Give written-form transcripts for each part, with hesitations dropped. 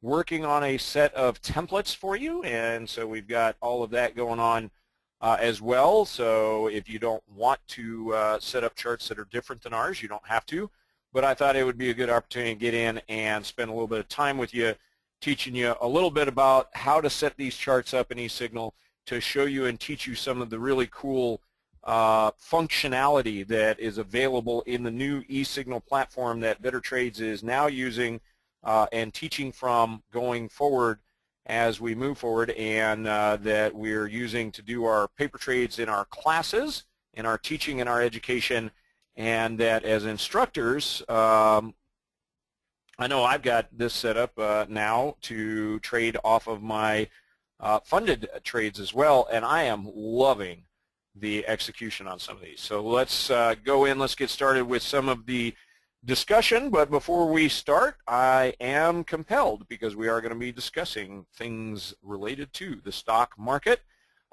working on a set of templates for you, and so we've got all of that going on as well. So if you don't want to set up charts that are different than ours, you don't have to. But I thought it would be a good opportunity to get in and spend a little bit of time with you, teaching you a little bit about how to set these charts up in eSignal, to show you and teach you some of the really cool functionality that is available in the new eSignal platform that BetterTrades is now using and teaching from going forward as we move forward, and that we're using to do our paper trades in our classes, in our teaching and our education, and that as instructors, I know I've got this set up now to trade off of my funded trades as well, and I am loving the execution on some of these. So let's go in, let's get started with some of the discussion. But before we start, I am compelled, because we are going to be discussing things related to the stock market,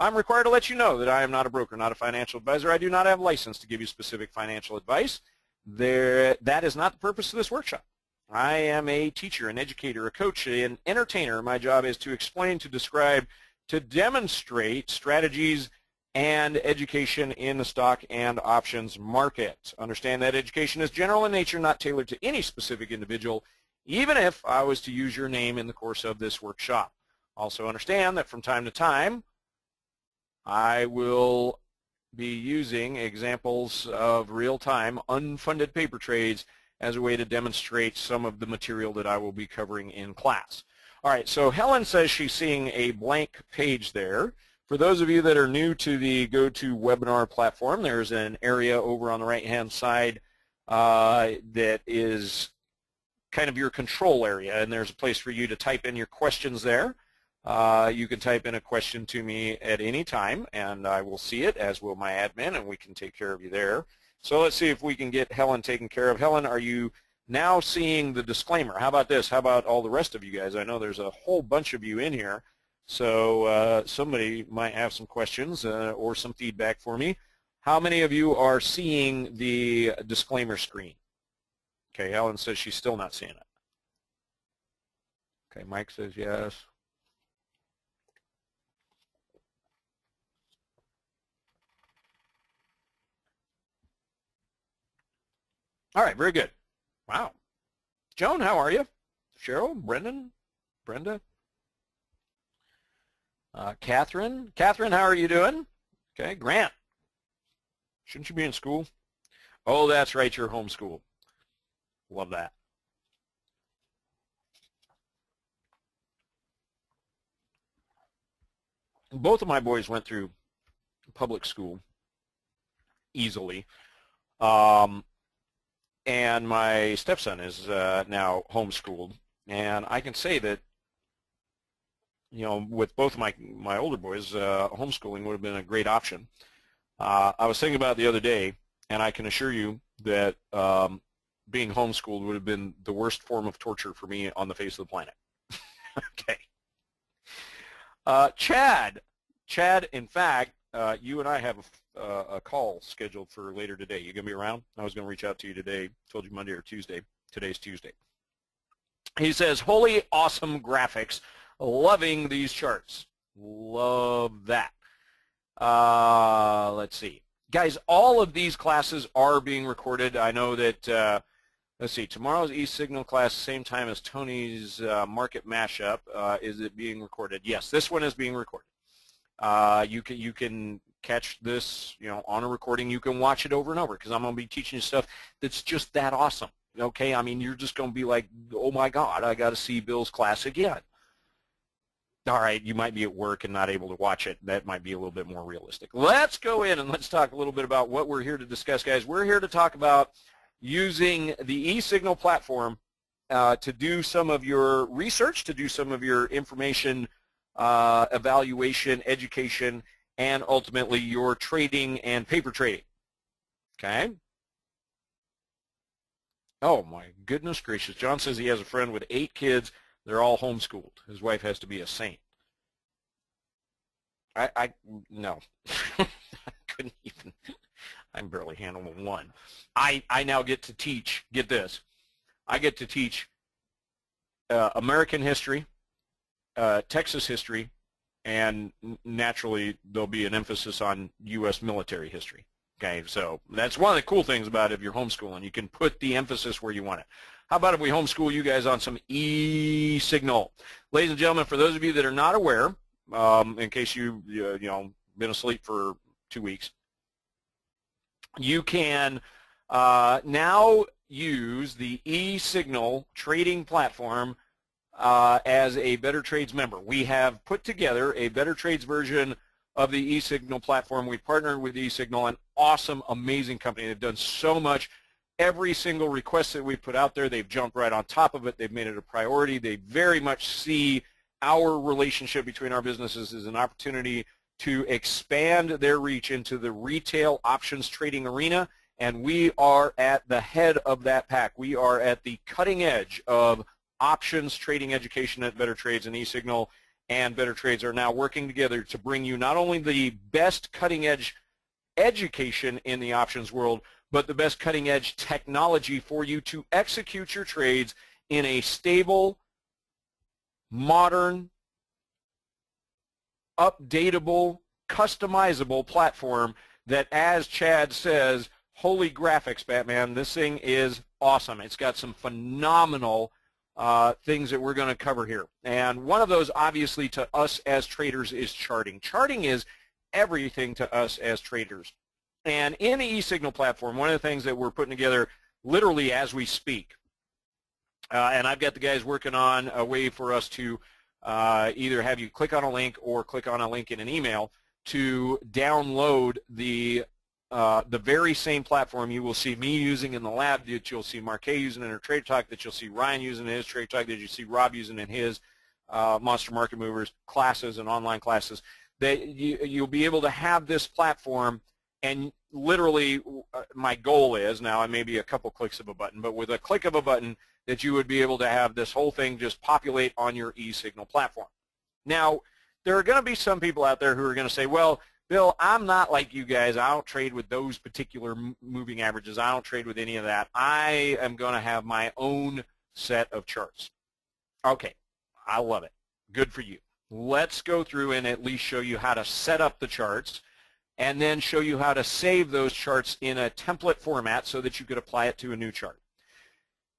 I'm required to let you know that I am not a broker, not a financial advisor. I do not have a license to give you specific financial advice. That is not the purpose of this workshop. I am a teacher, an educator, a coach, an entertainer. My job is to explain, to describe, to demonstrate strategies and education in the stock and options market. Understand that education is general in nature, not tailored to any specific individual, even if I was to use your name in the course of this workshop. Also understand that from time to time, I will be using examples of real-time unfunded paper trades as a way to demonstrate some of the material that I will be covering in class. All right, so Helen says she's seeing a blank page there. For those of you that are new to the GoToWebinar platform, there's an area over on the right-hand side that is kind of your control area, and there's a place for you to type in your questions there. You can type in a question to me at any time, and I will see it, as will my admin, and we can take care of you there. So let's see if we can get Helen taken care of. Helen, are you now seeing the disclaimer? How about this? How about all the rest of you guys? I know there's a whole bunch of you in here, so somebody might have some questions or some feedback for me. How many of you are seeing the disclaimer screen? Okay, Helen says she's still not seeing it. Okay, Mike says yes. All right, very good. Wow. Joan, how are you? Cheryl, Brendan, Brenda, Catherine. Catherine, how are you doing? Okay, Grant. Shouldn't you be in school? Oh, that's right, you're homeschooled. Love that. Both of my boys went through public school easily. And my stepson is now homeschooled, and I can say that, you know, with both of my older boys, homeschooling would have been a great option. I was thinking about it the other day, and I can assure you that being homeschooled would have been the worst form of torture for me on the face of the planet. Okay. Chad, in fact, you and I have a call scheduled for later today. You going to be around? I was going to reach out to you today. Told you Monday or Tuesday. Today's Tuesday. He says, holy awesome graphics. Loving these charts. Love that. Let's see. Guys, all of these classes are being recorded. I know that, let's see, tomorrow's eSignal class, same time as Tony's market mashup. Is it being recorded? Yes, this one is being recorded. You can catch this, you know, on a recording. You can watch it over and over, because I'm going to be teaching you stuff that's just that awesome. Okay, I mean, you're just going to be like, oh my God, I got to see Bill's class again. All right, you might be at work and not able to watch it. That might be a little bit more realistic. Let's go in and let's talk a little bit about what we're here to discuss, guys. We're here to talk about using the eSignal platform to do some of your research, to do some of your information evaluation, education, and ultimately your trading and paper trading. Okay? Oh my goodness gracious. John says he has a friend with 8 kids. They're all homeschooled. His wife has to be a saint. No. I couldn't even. I'm barely handling one. I now get to teach, get this, I get to teach American history, Texas history, and naturally there'll be an emphasis on U.S. military history. Okay, so that's one of the cool things about if you're homeschooling. You can put the emphasis where you want it. How about if we homeschool you guys on some eSignal? Ladies and gentlemen, for those of you that are not aware, in case you know been asleep for 2 weeks, you can now use the eSignal trading platform as a BetterTrades member. We have put together a BetterTrades version of the eSignal platform. We partnered with eSignal, an awesome, amazing company. They've done so much. Every single request that we put out there, they've jumped right on top of it. They've made it a priority. They very much see our relationship between our businesses as an opportunity to expand their reach into the retail options trading arena, and we are at the head of that pack. We are at the cutting edge of options trading education at BetterTrades, and eSignal and BetterTrades are now working together to bring you not only the best cutting edge education in the options world, but the best cutting edge technology for you to execute your trades in a stable, modern, updatable, customizable platform that, as Chad says, holy graphics, Batman, this thing is awesome. It's got some phenomenal things that we're going to cover here. And one of those, obviously, to us as traders is charting. Charting is everything to us as traders. And in the eSignal platform, one of the things that we're putting together literally as we speak, and I've got the guys working on a way for us to either have you click on a link or click on a link in an email to download the very same platform you will see me using in the lab, that you'll see Marquet using in her Trade Talk, that you'll see Ryan using in his Trade Talk, that you see Rob using in his Monster Market Movers classes and online classes. That you'll be able to have this platform, and literally my goal is, now I may be a couple clicks of a button, but with a click of a button, that you would be able to have this whole thing just populate on your eSignal platform. Now, there are going to be some people out there who are going to say, well, Bill, I'm not like you guys. I don't trade with those particular moving averages. I don't trade with any of that. I am going to have my own set of charts. Okay, I love it. Good for you. Let's go through and at least show you how to set up the charts, and then show you how to save those charts in a template format so that you could apply it to a new chart.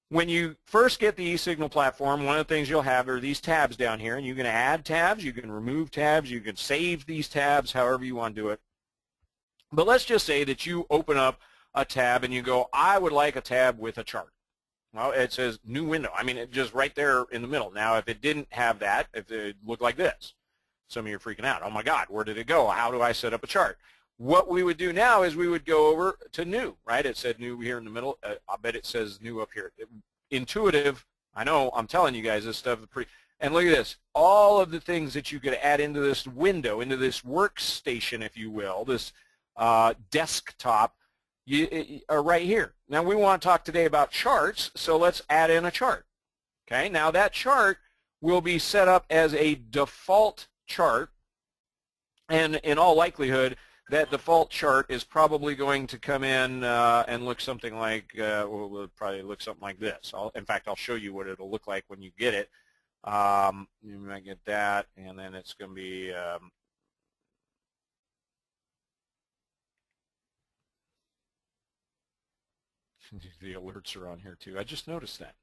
When you first get the eSignal platform, one of the things you'll have are these tabs down here, and you can add tabs, you can remove tabs, you can save these tabs, however you want to do it. But let's just say that you open up a tab and you go, I would like a tab with a chart. Well, it says new window. I mean, it's just right there in the middle. Now, if it didn't have that, if it looked like this, some of you are freaking out. Oh my God, where did it go? How do I set up a chart? What we would do now is we would go over to new, right? It said new here in the middle. I bet it says new up here. Intuitive, I know, I'm telling you guys this stuff is pretty, and look at this. All of the things that you could add into this window, into this workstation, if you will, this desktop, are right here. Now, we want to talk today about charts, so let's add in a chart. Okay, now that chart will be set up as a default chart, and in all likelihood, that default chart is probably going to come in and look something like, well, it'll probably look something like this. In fact, I'll show you what it'll look like when you get it. You might get that, and then it's going to be the alerts are on here too. I just noticed that.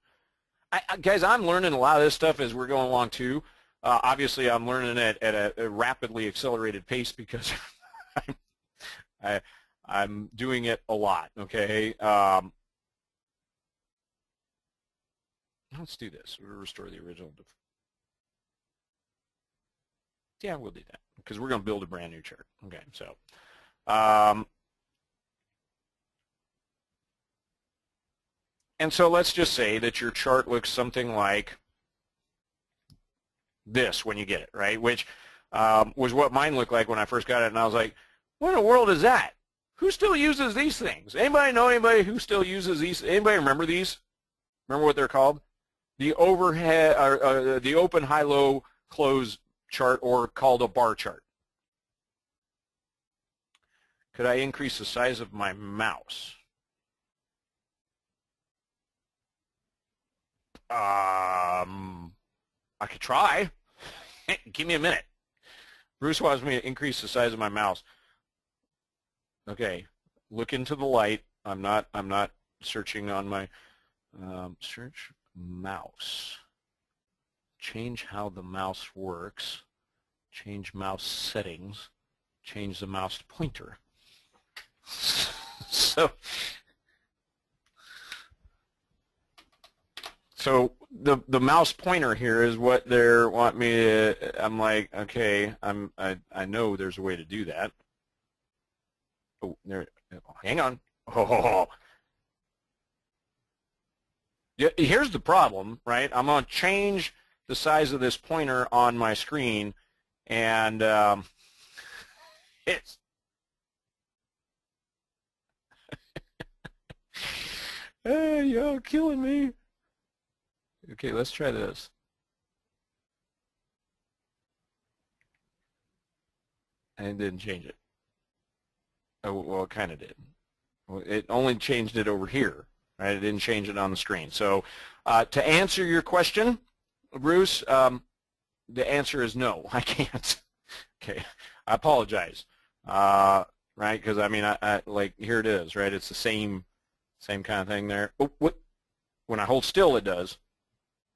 Guys, I'm learning a lot of this stuff as we're going along too. Obviously, I'm learning it at a rapidly accelerated pace because I'm doing it a lot, okay? Let's do this. We'll restore the original. Yeah, we'll do that because we're going to build a brand new chart. Okay, so and so let's just say that your chart looks something like this when you get it, right? Which was what mine looked like when I first got it, and I was like, what in the world is that? Who still uses these things? Anybody know anybody who still uses these? Anybody remember these? Remember what they're called? The overhead, or the open, high, low, close chart, or called a bar chart. Could I increase the size of my mouse? I could try. Give me a minute. Bruce wants me to increase the size of my mouse. Okay, look into the light. I'm not searching on my search mouse. Change how the mouse works. Change mouse settings. Change the mouse pointer. So the mouse pointer here is what they want me to. I'm like, okay, I know there's a way to do that. Oh, there. Hang on. Oh. Yeah, here's the problem, right? I'm going to change the size of this pointer on my screen, and it's hey, y'all killing me. Okay, let's try this. And it didn't change it. Oh, well, it kind of did. Well, it only changed it over here, right? It didn't change it on the screen. So to answer your question, Bruce, the answer is no, I can't. Okay, I apologize, right? Because I mean, I like here it is, right? It's the same kind of thing there. Oh, what? When I hold still, it does,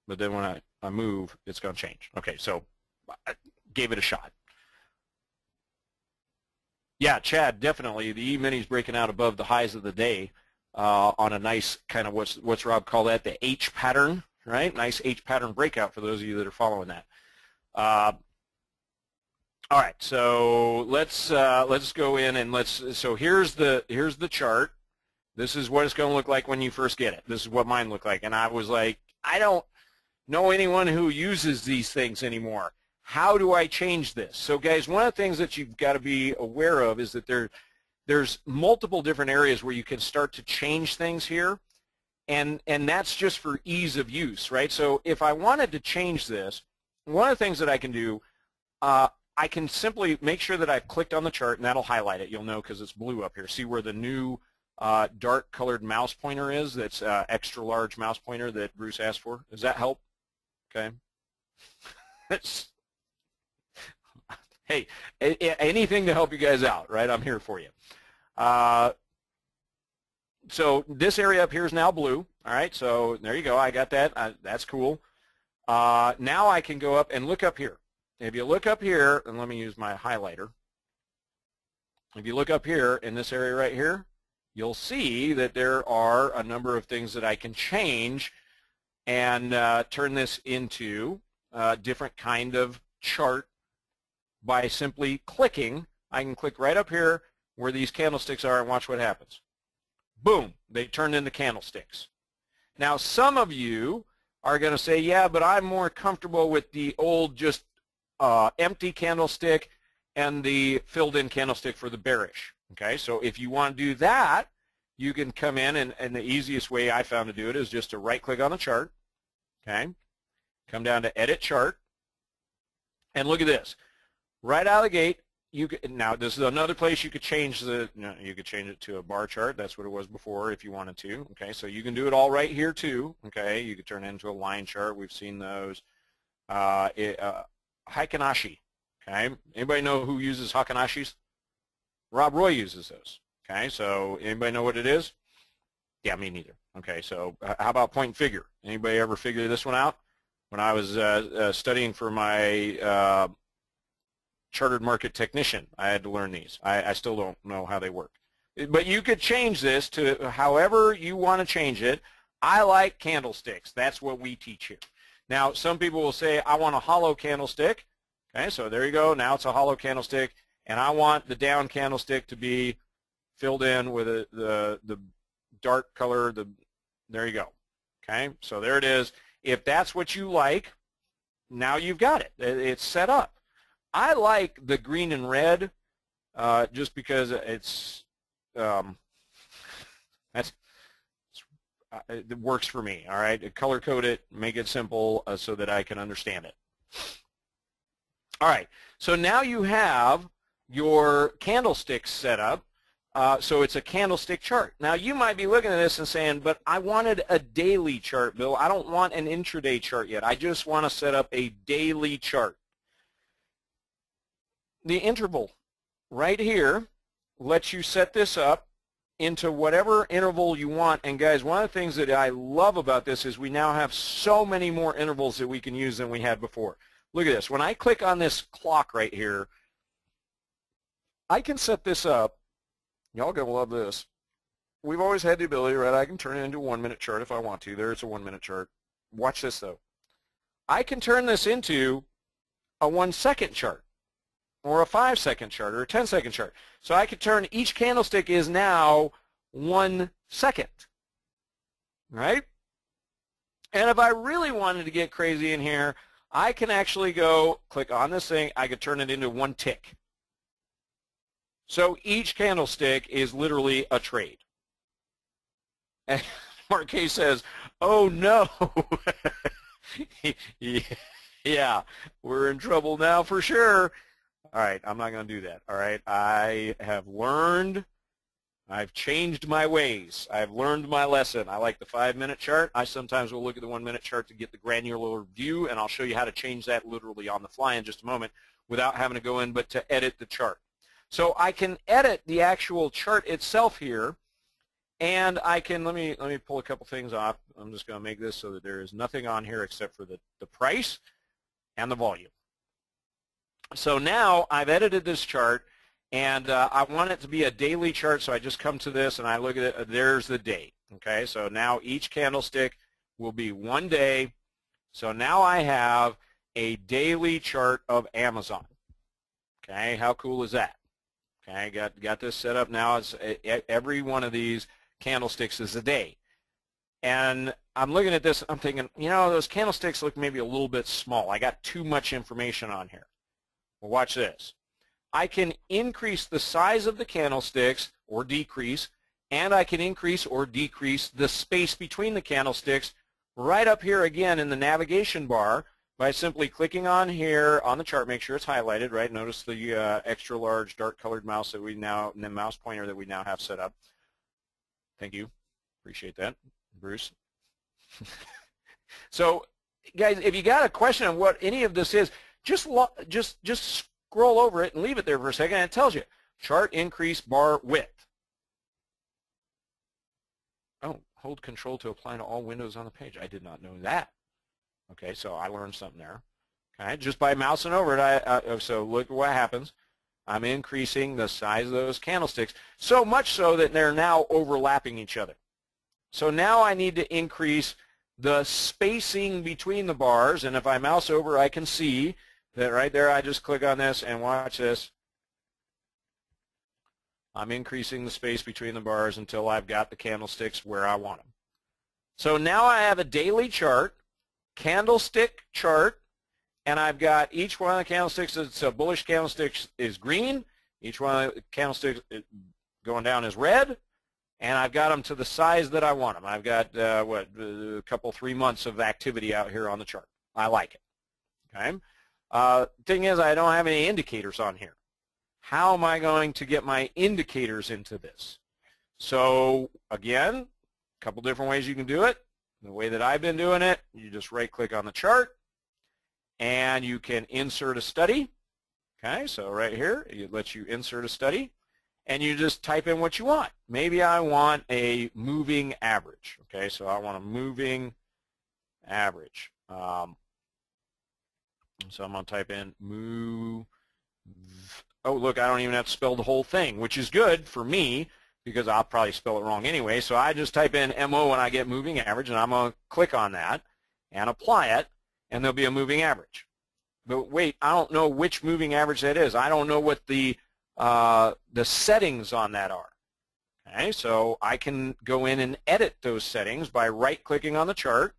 but then when I move, it's going to change. Okay, so I gave it a shot. Yeah, Chad, definitely. The E-mini's breaking out above the highs of the day on a nice kind of what's Rob call that, the H pattern, right? Nice H pattern breakout for those of you that are following that. All right, so let's go in and so here's the chart. This is what it's going to look like when you first get it. This is what mine looked like, and I was like, I don't know anyone who uses these things anymore. How do I change this? So guys, one of the things that you've got to be aware of is that there's multiple different areas where you can start to change things here, and that's just for ease of use, right? So if I wanted to change this, one of the things that I can do, I can simply make sure that I've clicked on the chart, and that'll highlight it. You'll know because it's blue up here. See where the new dark colored mouse pointer is? That's extra large mouse pointer that Bruce asked for. Does that help? Okay. Hey, anything to help you guys out, right? I'm here for you. So this area up here is now blue. All right, so there you go. I got that. That's cool. Now I can go up and look up here. If you look up here, and let me use my highlighter. If you look up here in this area right here, you'll see that there are a number of things that I can change and turn this into a different kind of chart by simply clicking. I can click right up here where these candlesticks are and watch what happens. Boom, they turned into candlesticks. Now some of you are going to say, yeah, but I'm more comfortable with the old just empty candlestick and the filled in candlestick for the bearish. Okay, so if you want to do that, you can come in, and the easiest way I found to do it is just to right click on the chart. Okay, come down to edit chart, and look at this. Right out of the gate, you could, now this is another place you could change you could change it to a bar chart. That's what it was before if you wanted to. Okay, so you can do it all right here too. Okay, you could turn it into a line chart. We've seen those. Heikin-Ashi. Okay, anybody know who uses Heikin-Ashis? Rob Roy uses those. Okay, so anybody know what it is? Yeah, me neither. Okay, so how about point and figure? Anybody ever figure this one out? When I was studying for my chartered market technician, I had to learn these. I still don't know how they work. But you could change this to however you want to change it. I like candlesticks. That's what we teach here. Now, some people will say, I want a hollow candlestick. Okay, so there you go. Now it's a hollow candlestick, and I want the down candlestick to be filled in with the dark color. There you go. Okay, so there it is. If that's what you like, now you've got it. It's set up. I like the green and red just because it works for me. All right, color code it, make it simple so that I can understand it. All right, so now you have your candlesticks set up. So it's a candlestick chart. Now you might be looking at this and saying, but I wanted a daily chart, Bill. I don't want an intraday chart yet. I just want to set up a daily chart. The interval right here lets you set this up into whatever interval you want. And guys, one of the things that I love about this is we now have so many more intervals that we can use than we had before. Look at this. When I click on this clock right here, I can set this up. Y'all gonna love this. We've always had the ability, right? I can turn it into a 1-minute chart if I want to. There, it's a 1-minute chart. Watch this though. I can turn this into a 1-second chart, or a 5-second chart, or a 10-second chart. So I could turn each candlestick is now 1 second, right? And if I really wanted to get crazy in here, I can actually go click on this thing. I could turn it into 1 tick. So each candlestick is literally a trade. And Marquez says, oh no. Yeah, we're in trouble now for sure. All right, I'm not going to do that. All right, I have learned. I've changed my ways. I've learned my lesson. I like the 5-minute chart. I sometimes will look at the 1-minute chart to get the granular view, and I'll show you how to change that literally on the fly in just a moment without having to go in, but to edit the chart. So I can edit the actual chart itself here, and I can, let me pull a couple things off. I'm just going to make this so that there is nothing on here except for the price and the volume. So now I've edited this chart, and I want it to be a daily chart, so I just come to this and I look at it. There's the date. Okay, so now each candlestick will be 1 day. So now I have a daily chart of Amazon. Okay, how cool is that? Okay, got this set up now. It's every one of these candlesticks is a day. And I'm looking at this, I'm thinking, you know, those candlesticks look maybe a little bit small. I got too much information on here. Well, watch this. I can increase the size of the candlesticks or decrease, and I can increase or decrease the space between the candlesticks right up here again in the navigation bar by simply clicking on here on the chart. Make sure it's highlighted, right? Notice the extra large dark colored mouse that we now, and the mouse pointer that we now have set up. Thank you. Appreciate that, Bruce. So, guys, if you got a question on what any of this is, just scroll over it and leave it there for a second, and it tells you chart increase bar width. Oh, hold control to apply to all windows on the page. I did not know that. Okay, so I learned something there. Okay, just by mousing over it, so look what happens. I'm increasing the size of those candlesticks, so much so that they're now overlapping each other. So now I need to increase the spacing between the bars, and if I mouse over, I can see that right there. I just click on this and watch this. I'm increasing the space between the bars until I've got the candlesticks where I want them. So now I have a daily chart, candlestick chart, and I've got each one of the candlesticks. It's a bullish candlestick is green. Each one of the candlesticks going down is red, and I've got them to the size that I want them. I've got a couple 3 months of activity out here on the chart. I like it. Okay. Thing is, I don't have any indicators on here. How am I going to get my indicators into this? So again, a couple different ways you can do it. The way that I've been doing it, you just right-click on the chart, and you can insert a study. Okay, so right here, it lets you insert a study, and you just type in what you want. Maybe I want a moving average. Okay, so I want a moving average. So I'm going to type in move. Oh, look, I don't even have to spell the whole thing, which is good for me because I'll probably spell it wrong anyway. So I just type in MO when I get moving average, and I'm going to click on that and apply it, and there'll be a moving average. But wait, I don't know which moving average that is. I don't know what the settings on that are. Okay, so I can go in and edit those settings by right-clicking on the chart.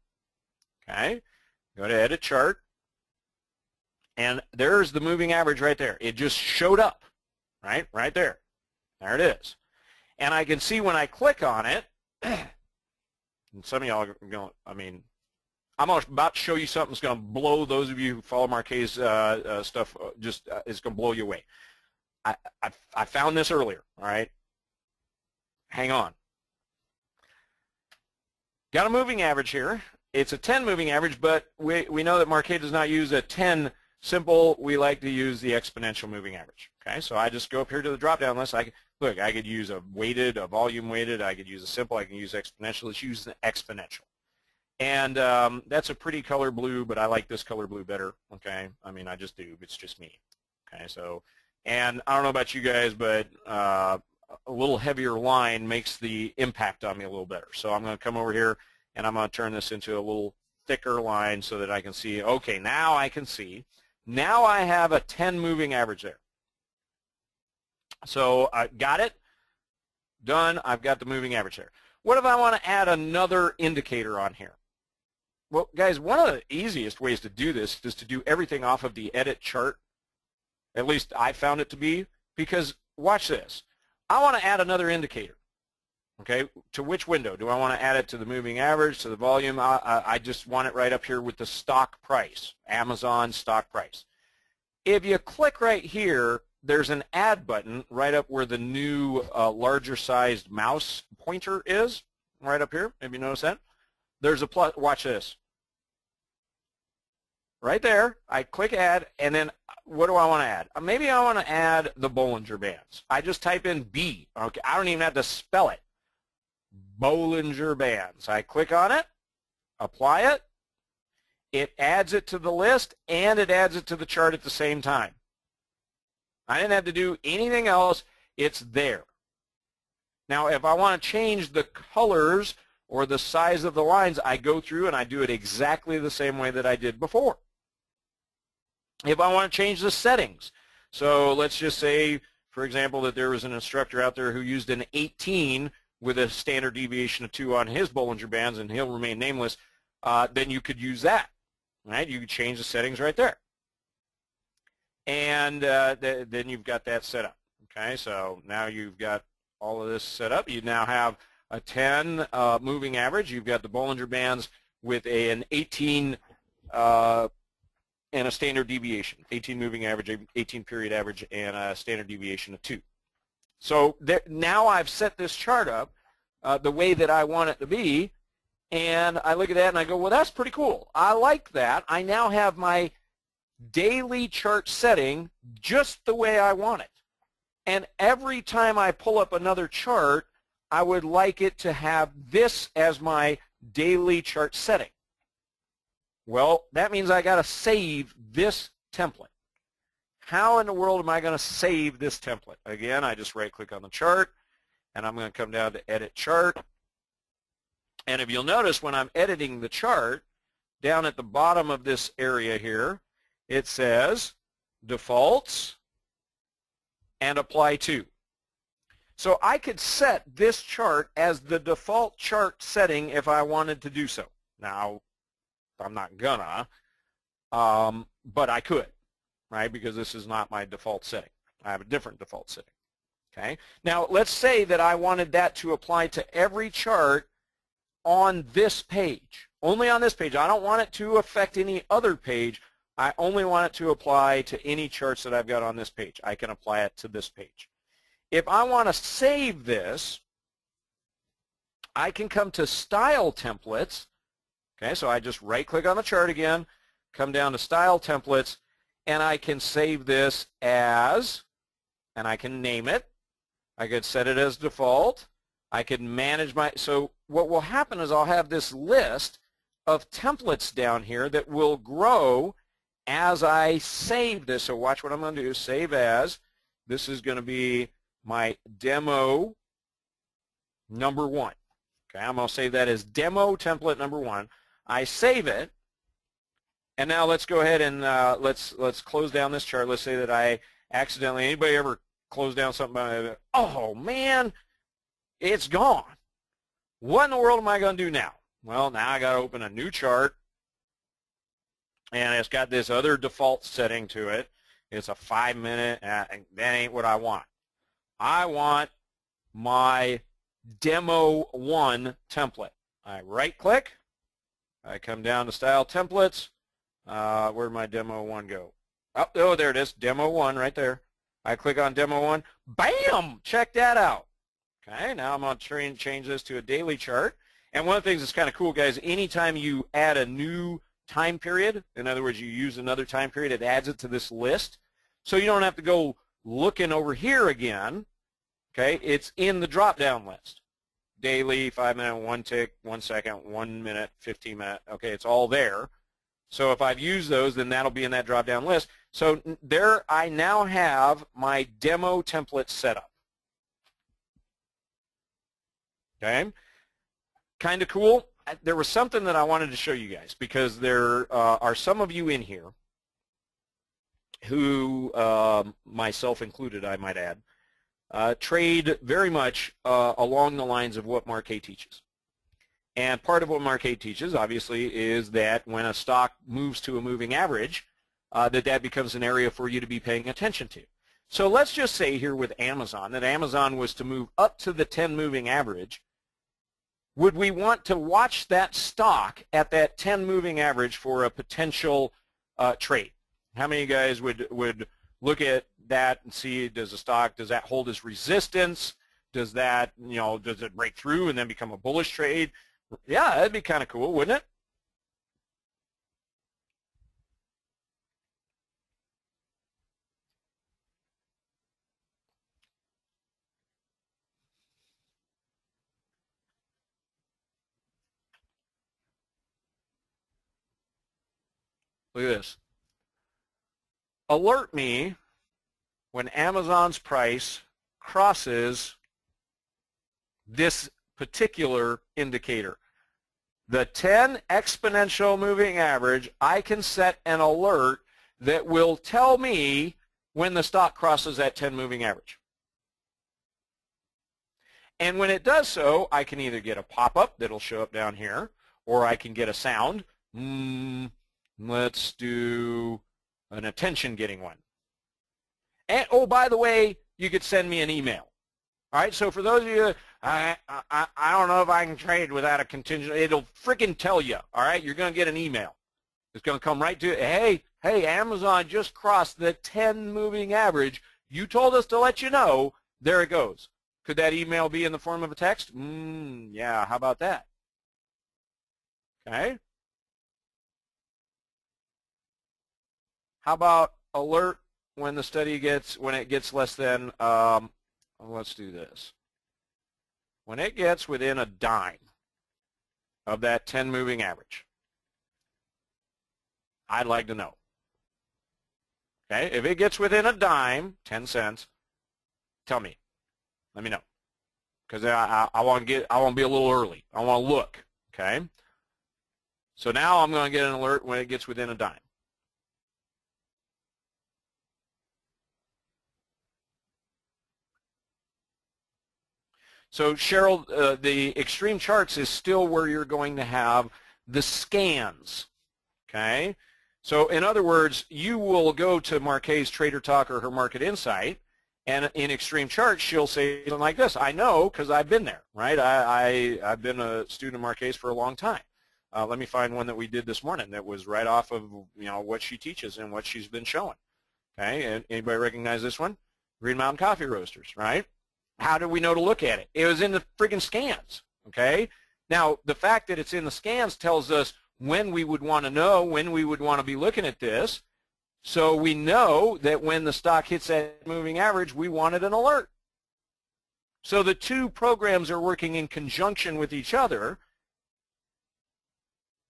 Okay, go to Edit Chart. And there's the moving average right there. It just showed up, right there. There it is. And I can see when I click on it, and some of y'all are going, I mean, I'm about to show you something that's going to blow those of you who follow Marquez stuff, it's going to blow you away. I found this earlier, all right? hang on. Got a moving average here. It's a 10 moving average, but we know that Marquet does not use a 10 simple. We like to use the exponential moving average. Okay, so I just go up here to the drop-down list. Look, I could use a weighted, a volume weighted. I could use a simple. I can use exponential. Let's use the exponential. And that's a pretty color blue, but I like this color blue better. Okay, I mean, I just do. It's just me. Okay, so, and I don't know about you guys, but a little heavier line makes the impact on me a little better. So I'm going to come over here and I'm going to turn this into a little thicker line so that I can see, okay, now I can see. Now I have a 10 moving average there. So I got it, done, I've got the moving average there. What if I want to add another indicator on here? Well, guys, one of the easiest ways to do this is to do everything off of the edit chart. At least I found it to be, because watch this. I want to add another indicator. Okay, to which window? Do I want to add it to the moving average, to the volume? I just want it right up here with the stock price, Amazon stock price. If you click right here, there's an add button right up where the new larger sized mouse pointer is, right up here. Have you noticed that? There's a plus. Watch this. Right there, I click add, and then what do I want to add? Maybe I want to add the Bollinger Bands. I just type in B. Okay, I don't even have to spell it. Bollinger Bands. I click on it, apply it. It adds it to the list, and it adds it to the chart at the same time. I didn't have to do anything else. It's there. Now, if I want to change the colors or the size of the lines, I go through and I do it exactly the same way that I did before. If I want to change the settings, so let's just say, for example, that there was an instructor out there who used an 18 with a standard deviation of 2 on his Bollinger Bands, and he'll remain nameless, then you could use that. Right? You could change the settings right there. And then you've got that set up. Okay, so now you've got all of this set up. You now have a 10 moving average. You've got the Bollinger Bands with an 18 and a standard deviation, 18 moving average, 18 period average, and a standard deviation of 2. So there, now I've set this chart up the way that I want it to be, and I look at that and I go, well, that's pretty cool. I like that. I now have my daily chart setting just the way I want it. And every time I pull up another chart, I would like it to have this as my daily chart setting. Well, that means I got to save this template. How in the world am I going to save this template? Again, I just right-click on the chart, and I'm going to come down to Edit Chart. And if you'll notice, when I'm editing the chart, down at the bottom of this area here, it says Defaults and Apply To. So I could set this chart as the default chart setting if I wanted to do so. Now, I'm not gonna, but I could, right, because this is not my default setting. I have a different default setting. Okay. Now, let's say that I wanted that to apply to every chart on this page, only on this page. I don't want it to affect any other page. I only want it to apply to any charts that I've got on this page. I can apply it to this page. If I want to save this, I can come to Style Templates. Okay, so I just right-click on the chart again, come down to Style Templates, and I can save this as, and I can name it. I could set it as default. I can manage my, so what will happen is I'll have this list of templates down here that will grow as I save this. So watch what I'm going to do, save as. This is going to be my demo number 1. Okay, I'm going to save that as demo template number 1. I save it, and now let's go ahead and let's close down this chart. Let's say that I accidentally, anybody ever close down something by it? Oh man, it's gone. What in the world am I going to do now? Well, now I got to open a new chart, and it's got this other default setting to it. It's a 5-minute, that ain't what I want. I want my demo 1 template. I right-click. I come down to Style Templates. Where'd my demo 1 go? Oh, there it is, demo 1 right there. I click on demo 1. Bam! Check that out. Okay, now I'm going to change this to a daily chart. And one of the things that's kind of cool, guys, anytime you add a new time period, in other words, you use another time period, it adds it to this list. So you don't have to go looking over here again. Okay, it's in the drop-down list. Daily, 5 minute, 1 tick, 1 second, 1 minute, 15 minute. Okay, it's all there. So if I've used those, then that'll be in that drop-down list. So there I now have my demo template set up. Okay, kind of cool. There was something that I wanted to show you guys because there are some of you in here who, myself included, I might add, trade very much along the lines of what Marquet teaches. And part of what Marquet teaches, obviously, is that when a stock moves to a moving average, that becomes an area for you to be paying attention to. So let's just say here with Amazon that Amazon was to move up to the 10 moving average. Would we want to watch that stock at that 10 moving average for a potential trade? How many of you guys would look at that and see, does the stock, does that hold as resistance? Does that, does it break through and then become a bullish trade? Yeah, that'd be kind of cool, wouldn't it? Look at this. Alert me when Amazon's price crosses this particular indicator. The 10 exponential moving average, I can set an alert that will tell me when the stock crosses that 10 moving average. And when it does so, I can either get a pop-up that'll show up down here, or I can get a sound. Let's do an attention-getting one. And, oh, by the way, you could send me an email. All right, so for those of you, I don't know if I can trade without a contingent. It'll freaking tell you, all right? You're going to get an email. It's going to come right to you. Hey, Amazon just crossed the 10 moving average. You told us to let you know. There it goes. Could that email be in the form of a text? Yeah, how about that? Okay. How about alert when the study when it gets less than, let's do this. When it gets within a dime of that 10 moving average, I'd like to know. Okay, if it gets within a dime, 10 cents, tell me. Let me know. Because I want to be a little early. I want to look. Okay. So now I'm going to get an alert when it gets within a dime. So Cheryl, the extreme charts is still where you're going to have the scans, okay? So in other words, you will go to Marquet's Trader Talk or her Market Insight, and in extreme charts, she'll say something like this. I know because I've been there, right? I've been a student of Marquet's for a long time. Let me find one that we did this morning that was right off of what she teaches and what she's been showing. Okay, and anybody recognize this one? Green Mountain Coffee Roasters, right? How do we know to look at it? It was in the friggin' scans, okay? Now, the fact that it's in the scans tells us when we would want to know, when we would want to be looking at this. So we know that when the stock hits that moving average, we wanted an alert. So the two programs are working in conjunction with each other,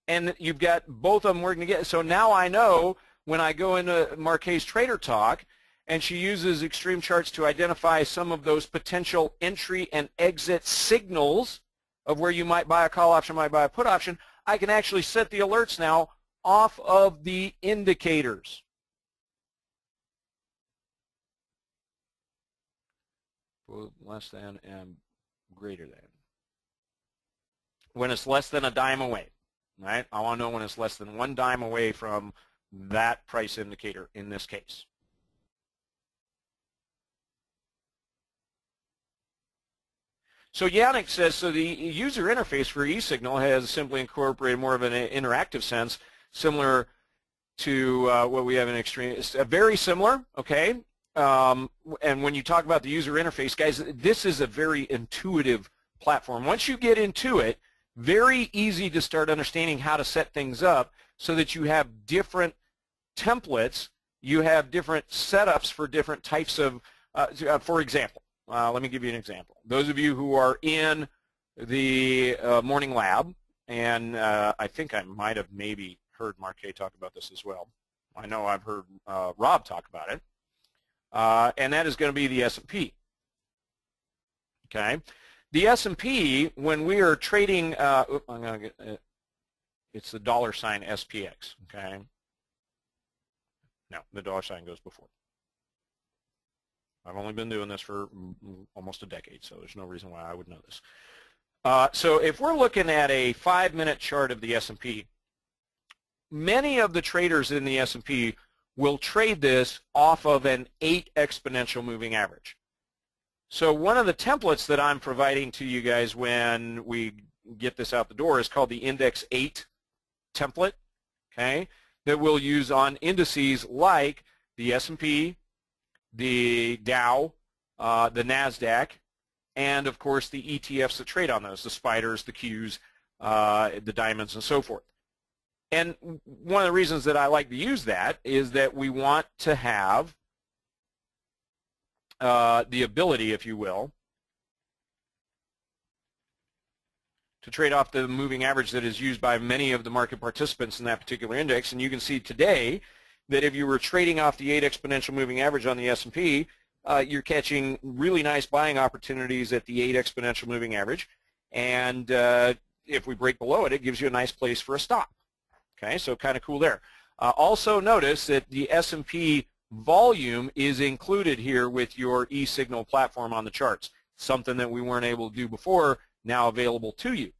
and you've got both of them working together. So now I know when I go into Marquet's Trader Talk, and she uses extreme charts to identify some of those potential entry and exit signals of where you might buy a call option, might buy a put option, I can actually set the alerts now off of the indicators. Less than and greater than. When it's less than a dime away, right? I want to know when it's less than 1 dime away from that price indicator in this case. So Yannick says, so the user interface for eSignal has simply incorporated more of an interactive sense, similar to what we have in Extreme. It's very similar, okay? and when you talk about the user interface, guys, this is a very intuitive platform. Once you get into it, very easy to start understanding how to set things up so that you have different templates, you have different setups for different types of, for example, let me give you an example. Those of you who are in the morning lab, and I think I might have maybe heard Marquet talk about this as well. I know I've heard Rob talk about it. And that is going to be the S&P. Okay, the S&P, when we are trading, I'm going to get it's the $ SPX. Okay, no, the $ goes before. I've only been doing this for almost a decade, so there's no reason why I would know this. So if we're looking at a 5-minute chart of the S&P, many of the traders in the S&P will trade this off of an 8 exponential moving average. So one of the templates that I'm providing to you guys when we get this out the door is called the Index 8 template, okay, that we'll use on indices like the S&P, the Dow, the NASDAQ, and of course the ETFs that trade on those, the spiders, the Qs, the diamonds, and so forth. And one of the reasons that I like to use that is that we want to have the ability, if you will, to trade off the moving average that is used by many of the market participants in that particular index. And you can see today that if you were trading off the 8 exponential moving average on the S&P, you're catching really nice buying opportunities at the 8 exponential moving average. And if we break below it, it gives you a nice place for a stop. Okay, so kind of cool there. Also notice that the S&P volume is included here with your eSignal platform on the charts, something that we weren't able to do before, now available to you.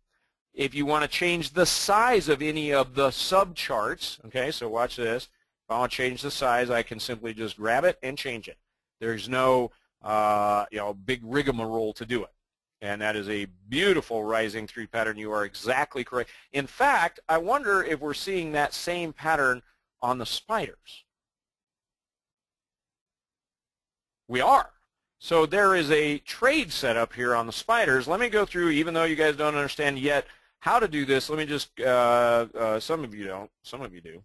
If you want to change the size of any of the subcharts, okay, so watch this. If I want to change the size, I can simply just grab it and change it. There's no big rigmarole to do it. And that is a beautiful rising 3 pattern. You are exactly correct. In fact, I wonder if we're seeing that same pattern on the spiders. We are. So there is a trade setup here on the spiders. Let me go through, even though you guys don't understand yet how to do this. Let me just, some of you don't, some of you do.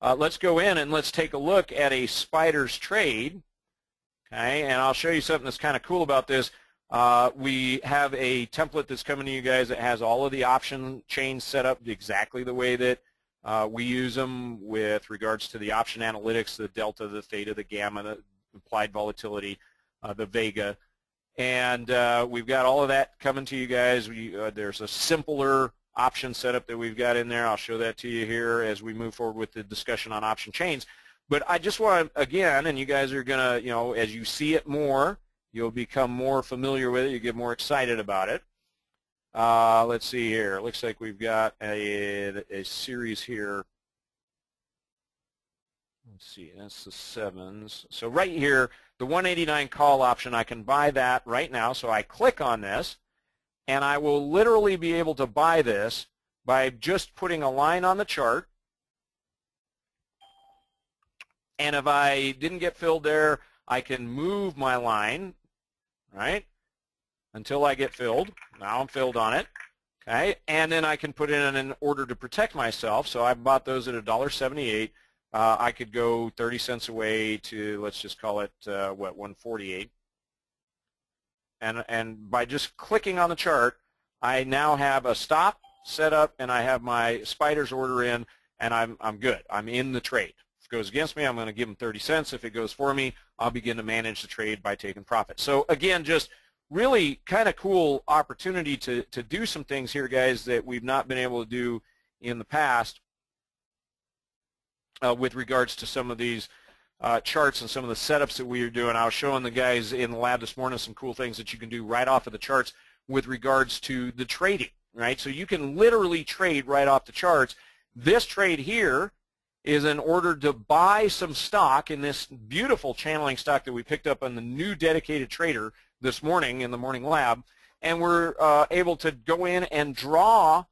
Let's go in and let's take a look at a spiders trade. Okay, and I'll show you something that's kind of cool about this. We have a template that's coming to you guys that has all of the option chains set up exactly the way that we use them with regards to the option analytics, the delta, the theta, the gamma, the implied volatility, the vega. And we've got all of that coming to you guys. There's a simpler option setup that we've got in there. I'll show that to you here as we move forward with the discussion on option chains. But I just want to, again, and you guys are going to, as you see it more, you'll become more familiar with it. You get more excited about it. Let's see here. It looks like we've got a series here. Let's see. That's the 7s. So right here, the 189 call option, I can buy that right now. So I click on this, and I will literally be able to buy this by just putting a line on the chart. And if I didn't get filled there, I can move my line, right, until I get filled. Now I'm filled on it, okay? And then I can put in an order to protect myself. So I bought those at $1.78. I could go 30 cents away to, let's just call it, what, 148. And by just clicking on the chart, I now have a stop set up, and I have my spiders order in, and I'm good. I'm in the trade. If it goes against me, I'm going to give them 30 cents. If it goes for me, I'll begin to manage the trade by taking profit. So again, just really kind of cool opportunity to do some things here, guys, that we've not been able to do in the past with regards to some of these charts and some of the setups that we are doing. I was showing the guys in the lab this morning some cool things that you can do right off of the charts with regards to the trading, right? So you can literally trade right off the charts. This trade here is in order to buy some stock in this beautiful channeling stock that we picked up on the new dedicated trader this morning in the morning lab, and we're able to go in and draw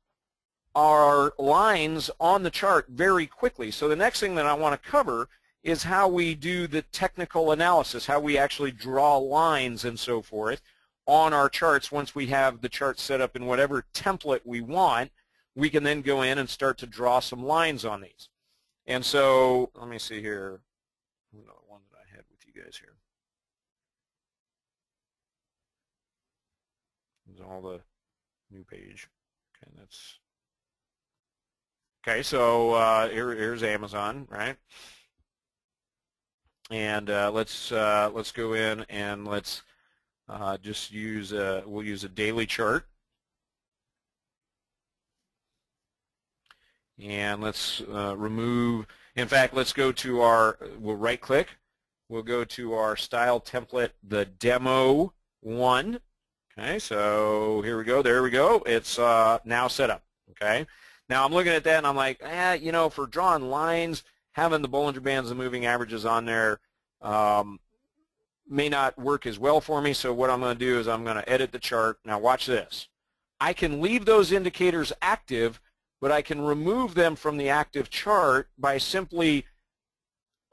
our lines on the chart very quickly. So the next thing that I want to cover is how we do the technical analysis, how we actually draw lines and so forth on our charts. Once we have the chart set up in whatever template we want, we can then go in and start to draw some lines on these. And so let me see here, another one that I had with you guys here. There's all the new page. Okay, that's okay. So here's Amazon, right? And let's go in and let's just use we'll use a daily chart, and let's remove. In fact, let's go to our. We'll right click. We'll go to our style template, the demo one. Okay, so here we go. There we go. It's now set up. Okay. Now I'm looking at that and I'm like, you know, for drawing lines, having the Bollinger Bands and moving averages on there may not work as well for me. So what I'm going to do is I'm going to edit the chart. Now watch this. I can leave those indicators active, but I can remove them from the active chart by simply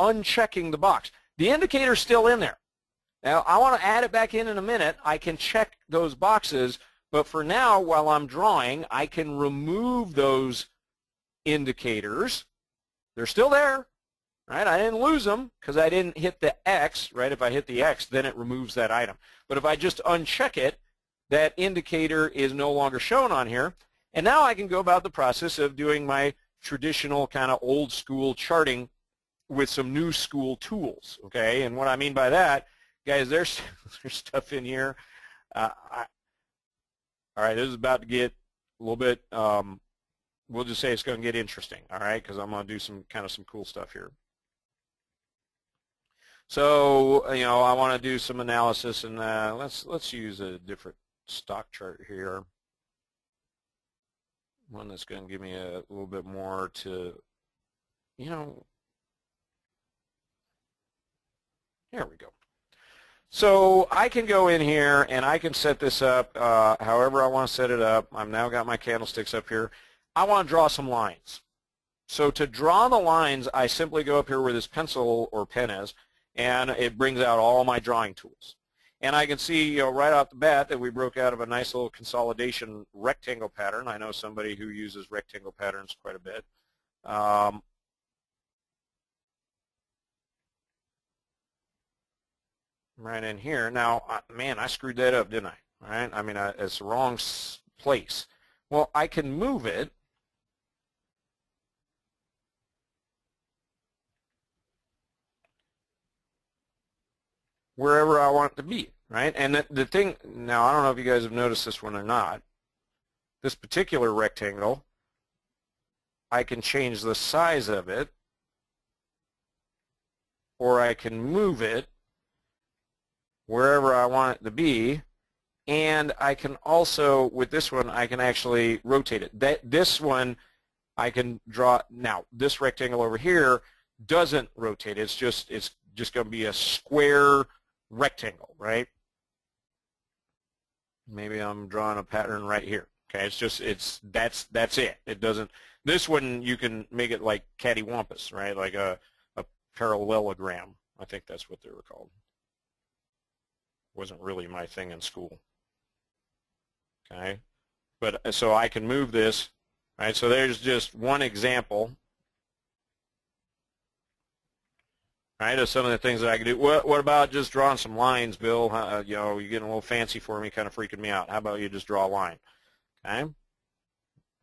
unchecking the box. The indicator's still in there. Now I want to add it back in a minute. I can check those boxes, but for now, while I'm drawing, I can remove those indicators. They're still there, right? I didn't lose them because I didn't hit the X, right? If I hit the X, then it removes that item. But if I just uncheck it, that indicator is no longer shown on here. And now I can go about the process of doing my traditional kind of old school charting with some new school tools, okay? And what I mean by that, guys, there's stuff in here. All right, this is about to get a little bit, we'll just say it's going to get interesting, all right, because I'm going to do some cool stuff here. So, you know, I want to do some analysis, and let's use a different stock chart here, one that's going to give me a little bit more to, you know, there we go. So I can go in here and I can set this up however I want to set it up. I've now got my candlesticks up here. I want to draw some lines. So to draw the lines, I simply go up here where this pencil or pen is, and it brings out all my drawing tools. And I can see, you know, right off the bat that we broke out of a nice little consolidation rectangle pattern. I know somebody who uses rectangle patterns quite a bit. Right in here. Now, man, I screwed that up, didn't I? All right. I mean, it's the wrong place. Well, I can move it. Wherever I want it to be, right? And the thing, now I don't know if you guys have noticed this one or not, this particular rectangle, I can change the size of it, or I can move it wherever I want it to be, and I can also, with this one, I can actually rotate it. This one, I can draw, now this rectangle over here doesn't rotate, it's just going to be a square rectangle, right? Maybe I'm drawing a pattern right here. Okay, that's it. It doesn't. This one you can make it like cattywampus, right? Like a parallelogram. I think that's what they were called. Wasn't really my thing in school. Okay, but so I can move this, right? So there's just one example. Right, of some of the things that I can do. What about just drawing some lines, Bill? You know, you're getting a little fancy for me, kind of freaking me out. How about you just draw a line? Okay.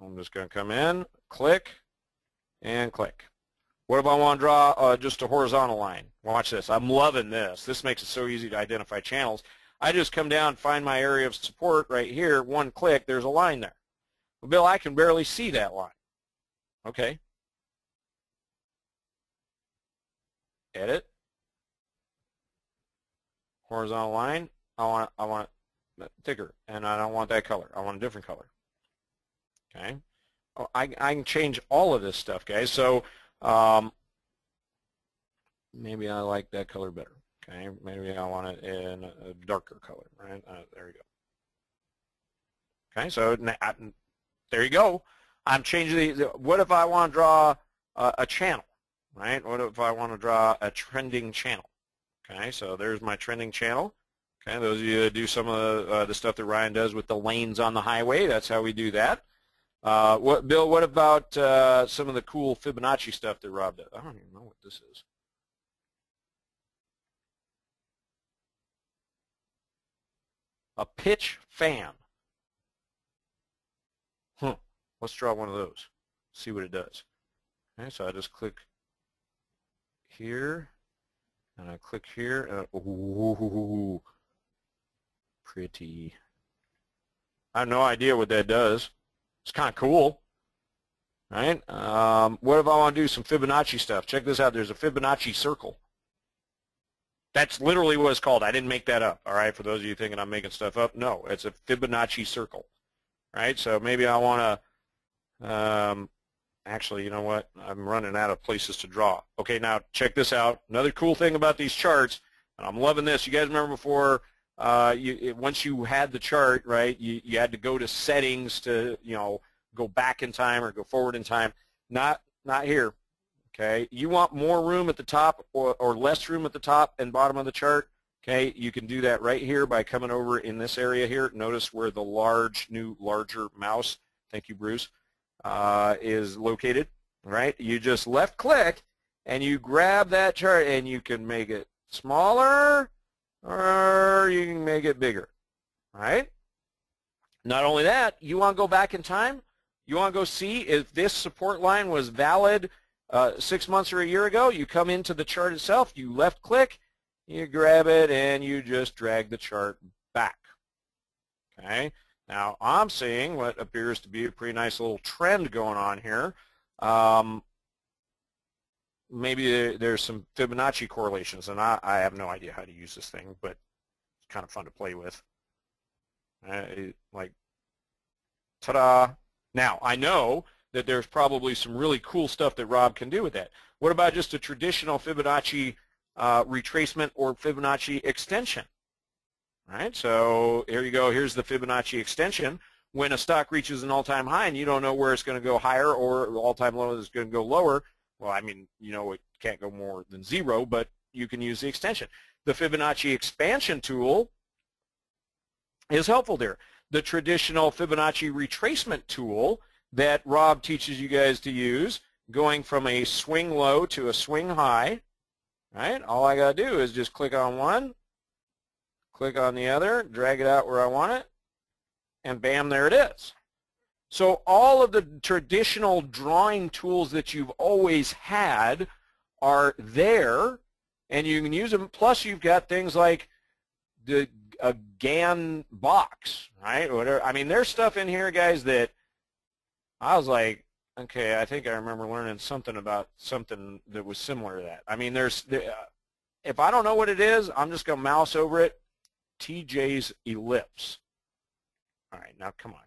I'm just going to come in, click, and click. What if I want to draw just a horizontal line? Watch this. I'm loving this. This makes it so easy to identify channels. I just come down, find my area of support right here, one click, there's a line there. Well, Bill, I can barely see that line. Okay. Edit, horizontal line. I want it thicker, and I don't want that color. I want a different color. Okay, I can change all of this stuff, guys. So maybe I like that color better. Okay, maybe I want it in a darker color. Right, there we go. Okay, so there you go. I'm changing the. What if I want to draw a channel? right? What if I want to draw a trending channel? Okay, so there's my trending channel. Okay, those of you that do some of the stuff that Ryan does with the lanes on the highway, that's how we do that. Bill, what about some of the cool Fibonacci stuff that Rob does? I don't even know what this is. A pitch fan. Huh. Let's draw one of those. See what it does. Okay, so I just click here, and I click here, and ooh, pretty. I have no idea what that does. It's kind of cool, right? What if I want to do some Fibonacci stuff? Check this out. There's a Fibonacci circle. That's literally what it's called. I didn't make that up, all right? For those of you thinking I'm making stuff up, no, it's a Fibonacci circle, right? So maybe I want to, actually, you know what? I'm running out of places to draw. Okay, now check this out. Another cool thing about these charts, and I'm loving this. You guys remember before, once you had the chart, right, you had to go to settings to, go back in time or go forward in time. Not here. Okay, you want more room at the top or less room at the top and bottom of the chart. Okay, you can do that right here by coming over in this area here. Notice where the larger mouse, thank you, Bruce, is located, right? You just left click and you grab that chart and you can make it smaller or you can make it bigger, right? Not only that, you want to go back in time. You want to go see if this support line was valid 6 months or a year ago. You come into the chart itself, you left click, you grab it, and you just drag the chart back. Okay. Now I'm seeing what appears to be a pretty nice little trend going on here. Maybe there's some Fibonacci correlations, and I have no idea how to use this thing, but it's kind of fun to play with. Like, ta-da. Now, I know that there's probably some really cool stuff that Rob can do with that. What about just a traditional Fibonacci retracement or Fibonacci extension? All right, so here you go. Here's the Fibonacci extension. When a stock reaches an all-time high and you don't know where it's going to go higher or all-time low is going to go lower, well, I mean, it can't go more than 0, but you can use the extension. The Fibonacci expansion tool is helpful there. The traditional Fibonacci retracement tool that Rob teaches you guys to use, going from a swing low to a swing high, right? All I got to do is just click on one, click on the other, drag it out where I want it, and bam, there it is. So all of the traditional drawing tools that you've always had are there, and you can use them. Plus, you've got things like a GAN box, right? Whatever. I mean, there's stuff in here, guys, that I was like, okay, I think I remember learning something about something that was similar to that. I mean, if I don't know what it is, I'm just going to mouse over it. TJ's ellipse. All right, now come on.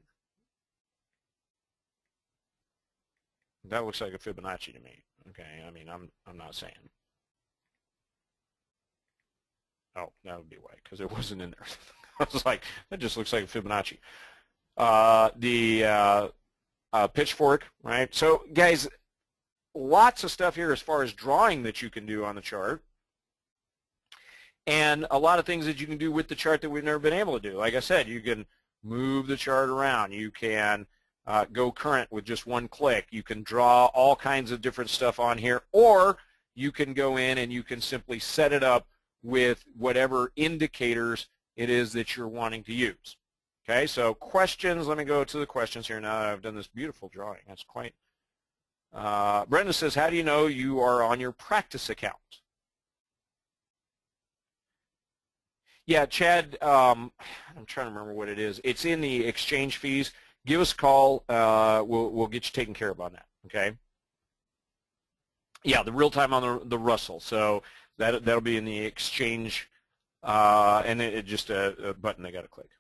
That looks like a Fibonacci to me. Okay, I mean, I'm not saying. Oh, that would be why, because it wasn't in there. I was like, that just looks like a Fibonacci. The pitchfork, right? So, guys, lots of stuff here as far as drawing that you can do on the chart, and a lot of things that you can do with the chart that we've never been able to do. Like I said, you can move the chart around. You can go current with just one click. You can draw all kinds of different stuff on here, or you can go in and you can simply set it up with whatever indicators it is that you're wanting to use. Okay, so questions. Let me go to the questions here now that I've done this beautiful drawing. That's quite. Brenda says, how do you know you are on your practice account? Yeah, Chad, I'm trying to remember what it is. It's in the exchange fees. Give us a call. We'll get you taken care of on that, okay? Yeah, the real time on the Russell. So that'll be in the exchange, and it just a button they got to click.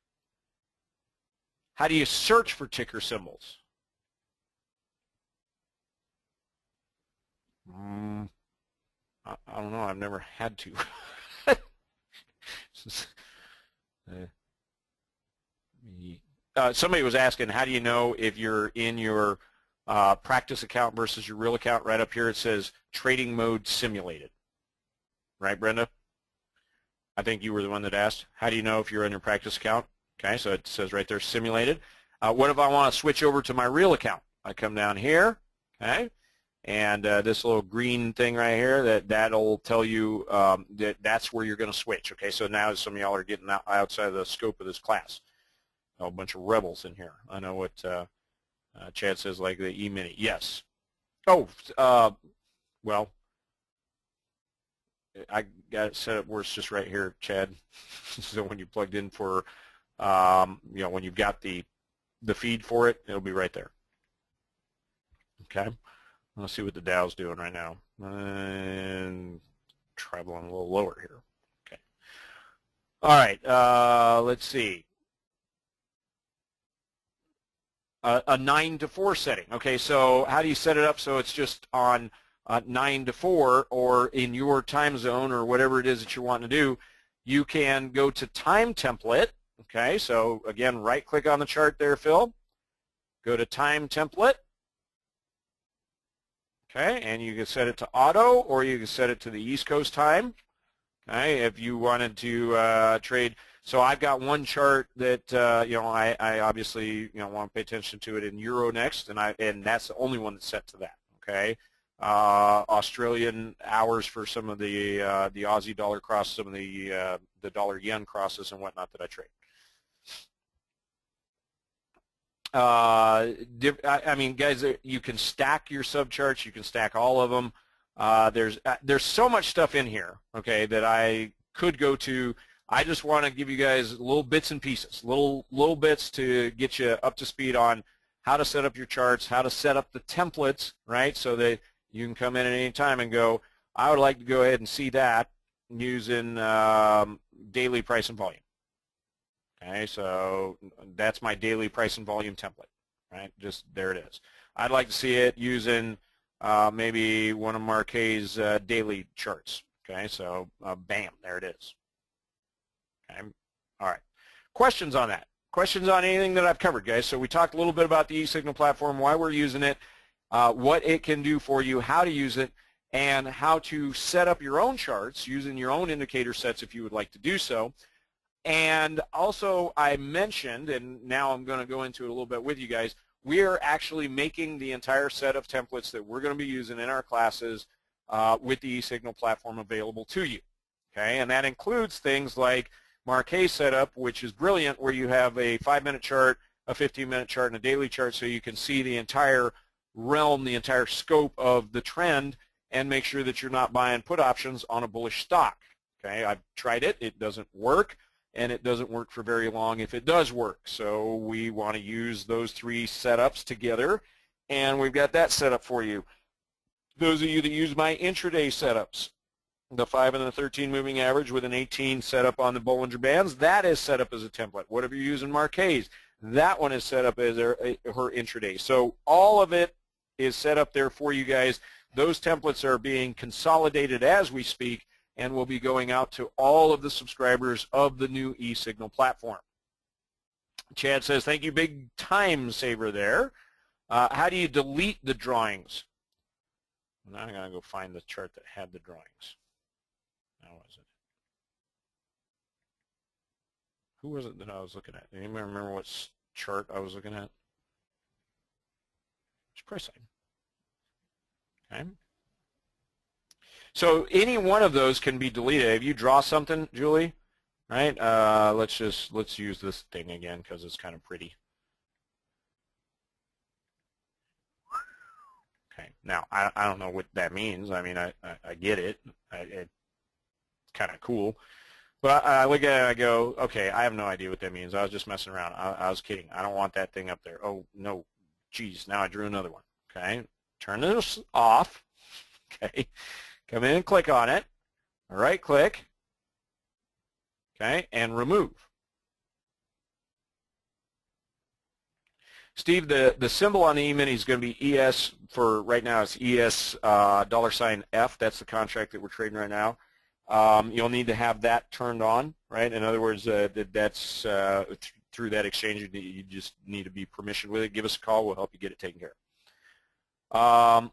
How do you search for ticker symbols? I don't know. I've never had to. Somebody was asking, how do you know if you're in your practice account versus your real account. Right up here it says trading mode simulated. Right, Brenda? I think you were the one that asked. How do you know if you're in your practice account? Okay, so it says right there simulated. What if I want to switch over to my real account? I come down here, okay, and this little green thing right here, that'll tell you that's where you're going to switch. Okay, so now some of y'all are getting outside of the scope of this class. A bunch of rebels in here. I know what Chad says, like the E-mini. Yes. Oh, well, I got it set up where it's just right here, Chad. So when you plugged in for, when you've got the feed for it, it'll be right there. Okay. Let's see what the Dow's doing right now. And traveling a little lower here. Okay. All right. Let's see. A 9 to 4 setting. Okay. So how do you set it up so it's just on 9 to 4 or in your time zone or whatever it is that you're wanting to do? You can go to time template. Okay. So again, right click on the chart there, Phil. Go to time template. Okay, and you can set it to auto, or you can set it to the East Coast time. Okay, if you wanted to trade. So I've got one chart that I obviously want to pay attention to it in Euronext, and that's the only one that's set to that. Okay, Australian hours for some of the Aussie dollar cross, some of the dollar yen crosses and whatnot that I trade. I mean, guys, you can stack your subcharts. You can stack all of them. There's so much stuff in here, okay, that I could go to. I just want to give you guys little bits and pieces, little bits to get you up to speed on how to set up your charts, how to set up the templates, right, so that you can come in at any time and go, I would like to go ahead and see that using daily price and volume. Okay, so that's my daily price and volume template, right? Just there it is. I'd like to see it using maybe one of Marquet's daily charts. Okay, so bam, there it is. Okay, all right. Questions on that? Questions on anything that I've covered, guys? So we talked a little bit about the eSignal platform, why we're using it, what it can do for you, how to use it, and how to set up your own charts using your own indicator sets if you would like to do so. And also I mentioned, and now I'm going to go into it a little bit with you guys, we are actually making the entire set of templates that we're going to be using in our classes with the eSignal platform available to you. Okay, and that includes things like Marquet setup, which is brilliant, where you have a 5-minute chart, a 15-minute chart, and a daily chart, so you can see the entire realm, the entire scope of the trend, and make sure that you're not buying put options on a bullish stock. Okay, I've tried it. It doesn't work. And it doesn't work for very long if it does work. So we want to use those 3 setups together, and we've got that set up for you. Those of you that use my intraday setups, the 5 and the 13 moving average with an 18 set up on the Bollinger Bands, that is set up as a template. Whatever you're using Marquet's, that one is set up as her intraday. So all of it is set up there for you guys. Those templates are being consolidated as we speak, and will be going out to all of the subscribers of the new eSignal platform. Chad says, thank you, big time saver there. How do you delete the drawings? Now I'm going to go find the chart that had the drawings. How was it? Who was it that I was looking at? Anybody remember what chart I was looking at? It's price line. Okay. So any one of those can be deleted. If you draw something, Julie, right? Let's use this thing again because it's kind of pretty. Okay. Now I don't know what that means. I mean, I get it. It's kind of cool. But I look at it and I go, okay, I have no idea what that means. I was just messing around. I was kidding. I don't want that thing up there. Oh no, geez. Now I drew another one. Okay. Turn this off. Okay. Come in and click on it, right-click, okay, and remove. Steve, the symbol on the E-mini is going to be ES for right now. It's ES $F. That's the contract that we're trading right now. You'll need to have that turned on, right? In other words, that's through that exchange. You just need to be permissioned with it. Give us a call. We'll help you get it taken care of. Can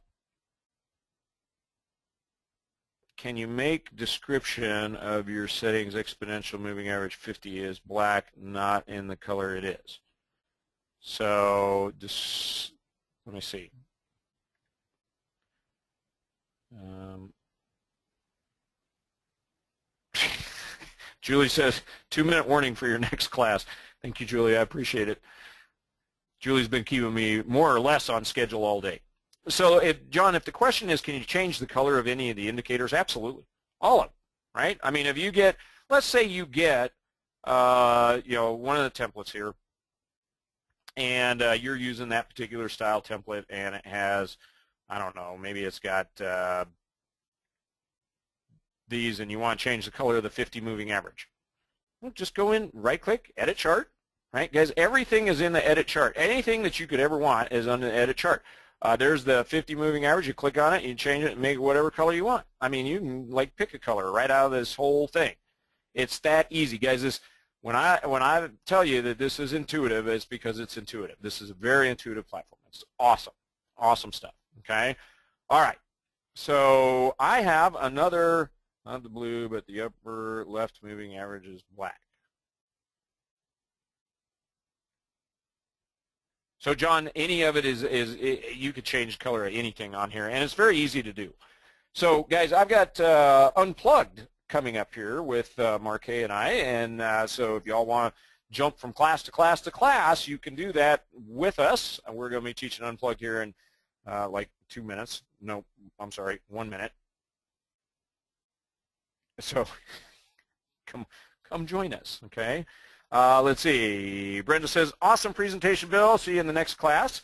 you make description of your settings exponential moving average 50 is black, not in the color it is? So this, let me see. Julie says, 2-minute warning for your next class. Thank you, Julie. I appreciate it. Julie's been keeping me more or less on schedule all day. So, John, if the question is, can you change the color of any of the indicators? Absolutely. All of them, right? I mean, if you get, let's say you get, one of the templates here, and you're using that particular style template, and it has, I don't know, maybe it's got these, and you want to change the color of the 50 moving average. Well, just go in, right-click, edit chart, right? Guys, everything is in the edit chart. Anything that you could ever want is on the edit chart. There's the 50 moving average. You click on it, you change it, and make it whatever color you want. I mean, you can like pick a color right out of this whole thing. It's that easy, guys. This, when I tell you that this is intuitive, it's because it's intuitive. This is a very intuitive platform. It's awesome, awesome stuff. Okay, all right. So I have another, not the blue, but the upper left moving average is black. So, John, any of it is you could change the color of anything on here, and it's very easy to do. So, guys, I've got Unplugged coming up here with Marquet and I, and so if y'all want to jump from class to class to class, you can do that with us. We're going to be teaching Unplugged here in like 2 minutes. No, I'm sorry, 1 minute. So, come join us, okay? Let's see. Brenda says, awesome presentation, Bill. See you in the next class.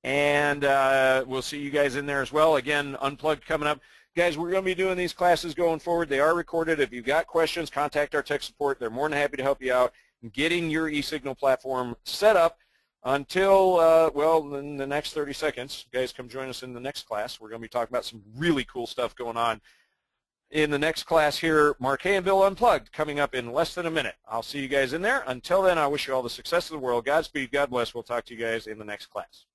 And we'll see you guys in there as well. Again, Unplugged coming up. Guys, we're going to be doing these classes going forward. They are recorded. If you've got questions, contact our tech support. They're more than happy to help you out in getting your eSignal platform set up until, well, in the next 30 seconds. Guys, come join us in the next class. We're going to be talking about some really cool stuff going on in the next class here. Marquet and Bill Unplugged coming up in less than a minute. I'll see you guys in there. Until then, I wish you all the success of the world. Godspeed. God bless. We'll talk to you guys in the next class.